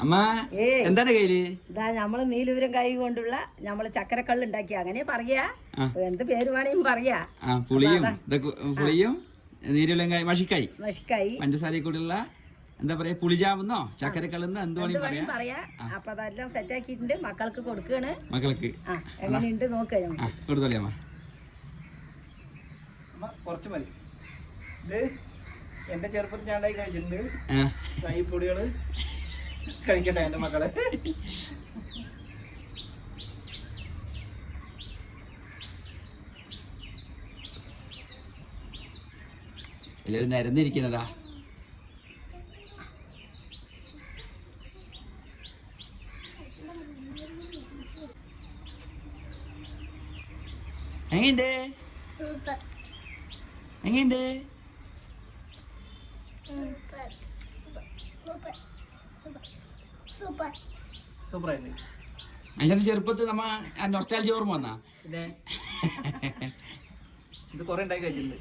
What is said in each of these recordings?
അമ്മ എന്താണ് കയ്യില്? ഇതാ നമ്മള് നീലൂരം കൈ കൊണ്ടുള്ള നമ്മള് ചക്കരക്കള്ള് ഉണ്ടാക്കി അങ്ങനെ പറയാ. എന്ത് പേര് വേണമെങ്കിലും പറയാ. പുളിയും നീരുലങ്കായി മഷിക്കായി പഞ്ചസാരയിൽ കൂടെയുള്ള എന്താ പറയാ പുളിജാമെന്നോ ചക്കരക്കള്ളെന്നോ എന്ത് വേണമെങ്കിലും പറയാ. അപ്പൊ അതെല്ലാം സെറ്റ് ആക്കിയിട്ടുണ്ട്, മക്കൾക്ക് കൊടുക്കാണ്. മക്കൾക്ക് എങ്ങനെയുണ്ട് നോക്ക കൊടുത്തോളി അമ്മ. കുറച്ച് മതി. ഇത് എന്റെ ചെറുപ്പത്തിൽ ഞാൻ ഉണ്ടാക്കി കഴിച്ചിട്ടുണ്ട്. ഈ പൊടികള് കഴിക്കട്ടെ എന്റെ മക്കള്. എല്ലാവരും നിരന്നിരിക്കുന്നതാ. എങ്ങനെയുണ്ട്? എങ്ങനെയുണ്ട്? സൂപ്പറായിട്ട്. അതിന്റെ ചെറുപ്പത്തിൽ നമ്മ നൊസ്റ്റാൾജി ഓർമ്മ വന്നാ? പിന്നെ ഇത് കൊറേ ഉണ്ടാക്കി കഴിച്ചിട്ടുണ്ട്.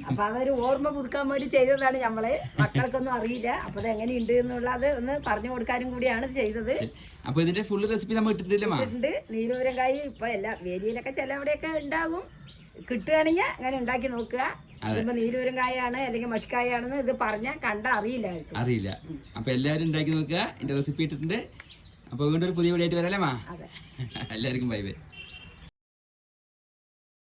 അപ്പൊ അതൊരു ഓർമ്മ പുതുക്കാൻ വേണ്ടി ചെയ്തതാണ് നമ്മള്. മക്കൾക്കൊന്നും അറിയില്ല. അപ്പൊ അത് എങ്ങനെയുണ്ട് എന്നുള്ളത് ഒന്ന് പറഞ്ഞു കൊടുക്കാനും കൂടിയാണ് ചെയ്തത്. അപ്പൊ ഇതിന്റെ ഫുൾ റെസിപ്പി നമ്മൾ ഇട്ടിട്ടുണ്ട്. നീലൂരം കായ് ഇപ്പൊ എല്ലാ വേലിയിലൊക്കെ ചിലവിടെയൊക്കെ ഉണ്ടാകും. കിട്ടുകയാണെങ്കിൽ അങ്ങനെ ഉണ്ടാക്കി നോക്കുക. ഇപ്പൊ നീലൂരം കായാണ് അല്ലെങ്കിൽ മഷിക്കായാണെന്ന് ഇത് പറഞ്ഞാൽ അറിയില്ല. അപ്പൊ എല്ലാരും ഉണ്ടാക്കി നോക്കുക. ഇതിന്റെ റെസിപ്പി ഇട്ടിട്ടുണ്ട്. അപ്പൊ വീണ്ടും ഒരു പുതിയ വീഡിയോ ആയിട്ട് വരാല്ലേ മാ? എല്ലാവർക്കും ബൈ ബൈ.